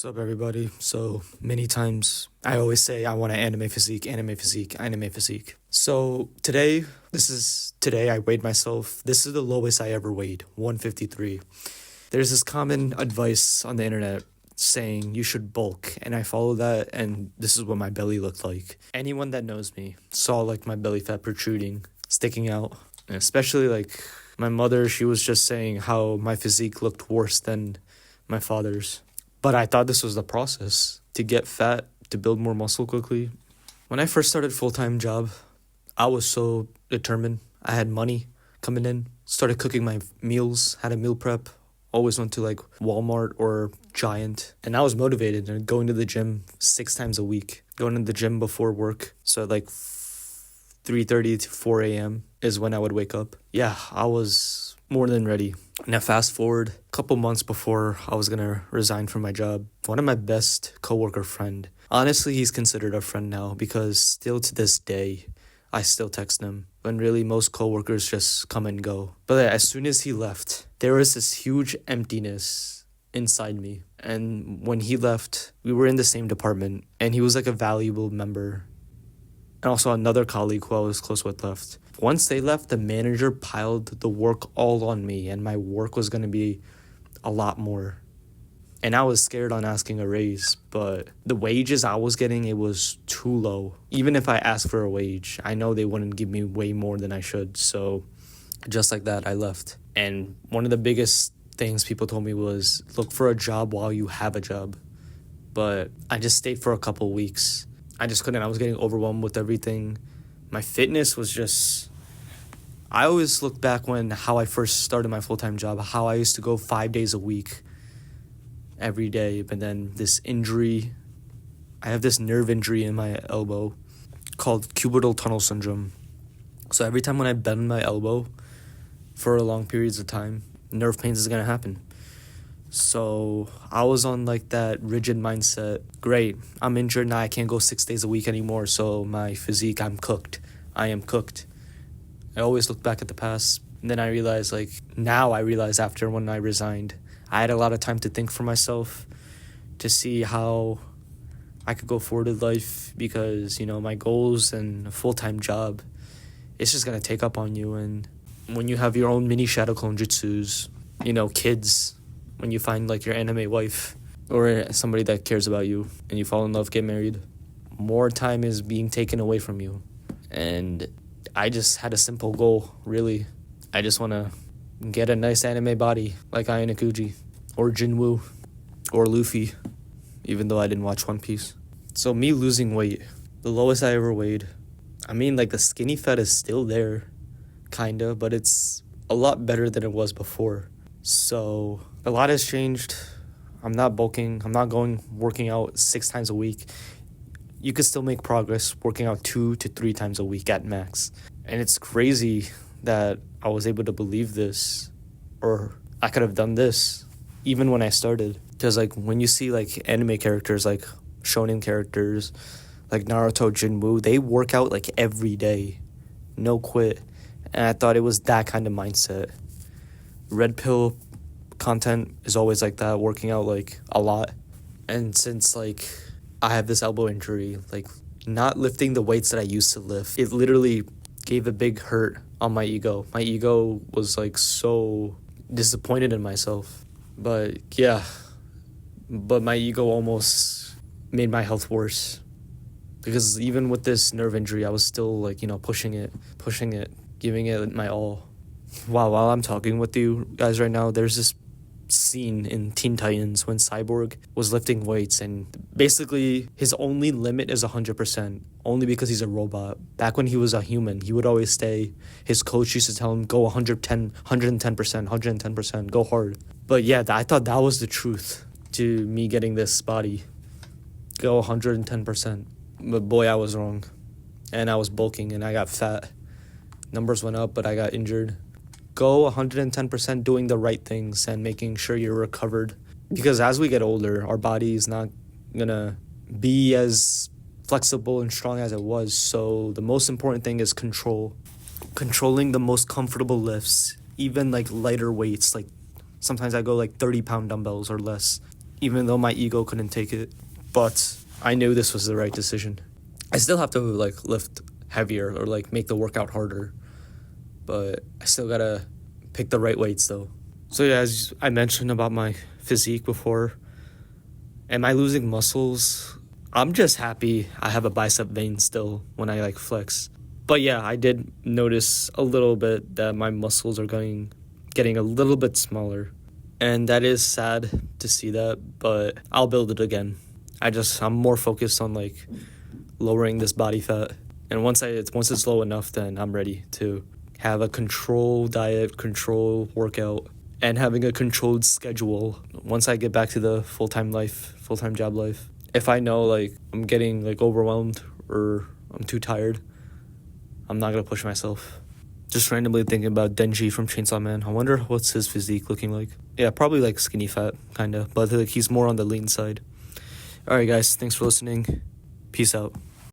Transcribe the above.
What's up, everybody? So many times I always say I want an anime physique, anime physique, anime physique. So today I weighed myself. This is the lowest I ever weighed, 153. There's this common advice on the internet saying you should bulk, and I follow that, and this is what my belly looked like. Anyone that knows me saw like my belly fat protruding, sticking out, and especially like my mother, she was just saying how my physique looked worse than my father's. But I thought this was the process to get fat, to build more muscle quickly. When I first started full-time job, I was so determined. I had money coming in, started cooking my meals, had a meal prep, always went to like Walmart or Giant. And I was motivated and going to the gym 6 times a week, going to the gym before work. So at like 3:30 to 4 a.m. is when I would wake up. Yeah, I was more than ready. Now fast forward a couple months before I was gonna resign from my job, one of my best coworker friend, honestly he's considered a friend now because still to this day I still text him when really most coworkers just come and go. But as soon as he left, there was this huge emptiness inside me. And when he left, we were in the same department and he was like a valuable member. And also another colleague who I was close with left. Once they left, the manager piled the work all on me, and my work was going to be a lot more. And I was scared on asking a raise, but the wages I was getting, it was too low. Even if I asked for a wage, I know they wouldn't give me way more than I should. So just like that, I left. And one of the biggest things people told me was look for a job while you have a job. But I just stayed for a couple weeks. I just couldn't. I was getting overwhelmed with everything. My fitness was just... I always look back how I first started my full-time job, how I used to go 5 days a week, every day. But then this injury, I have this nerve injury in my elbow called cubital tunnel syndrome. So every time when I bend my elbow for long periods of time, nerve pains is going to happen. So I was on like that rigid mindset. Great, I'm injured now. I can't go 6 days a week anymore. So my physique, I'm cooked. I am cooked. I always look back at the past. And then I realized after when I resigned, I had a lot of time to think for myself, to see how I could go forward with life because, my goals and a full-time job, it's just going to take up on you. And when you have your own mini shadow clone jutsus, kids, when you find like your anime wife or somebody that cares about you and you fall in love, get married, more time is being taken away from you. And I just had a simple goal, really. I just want to get a nice anime body like Ai Nakuji or Jinwoo or Luffy, even though I didn't watch One Piece. So me losing weight, the lowest I ever weighed. I mean, like the skinny fat is still there, kinda, but it's a lot better than it was before. So a lot has changed. I'm not bulking. I'm not working out 6 times a week. You could still make progress working out 2 to 3 times a week at max. And it's crazy that I was able to believe this, or I could have done this even when I started. Because like when you see like anime characters, like shonen characters, like Naruto, Jinwoo, they work out like every day, no quit. And I thought it was that kind of mindset. Red pill content is always like that, working out like a lot. And since like I have this elbow injury, like not lifting the weights that I used to lift, it literally gave a big hurt on my ego. My ego was like so disappointed in myself. But my ego almost made my health worse. Because even with this nerve injury, I was still like, pushing it, giving it my all. Wow, while I'm talking with you guys right now, there's this scene in Teen Titans when Cyborg was lifting weights and basically his only limit is 100%, only because he's a robot. Back when he was a human, he would always his coach used to tell him, go 110%, go hard. But yeah, I thought that was the truth to me getting this body. Go 110%. But boy, I was wrong. And I was bulking and I got fat. Numbers went up, but I got injured. Go 110% doing the right things and making sure you're recovered. Because as we get older, our body is not going to be as flexible and strong as it was. So the most important thing is control. Controlling the most comfortable lifts, even like lighter weights. Like sometimes I go like 30-pound dumbbells or less. even though my ego couldn't take it. But I knew this was the right decision. I still have to like lift heavier or like make the workout harder, but I still gotta pick the right weights though. So yeah, as I mentioned about my physique before, am I losing muscles? I'm just happy I have a bicep vein still when I like flex. But yeah, I did notice a little bit that my muscles are getting a little bit smaller. And that is sad to see that, but I'll build it again. I'm more focused on like lowering this body fat. And once it's low enough, then I'm ready to have a controlled diet, controlled workout, and having a controlled schedule once I get back to the full-time job life. If I know like I'm getting like overwhelmed or I'm too tired, I'm not gonna push myself. Just randomly thinking about Denji from Chainsaw Man. I wonder what's his physique looking like. Yeah, probably like skinny fat, kinda, but like he's more on the lean side. Alright guys, thanks for listening. Peace out.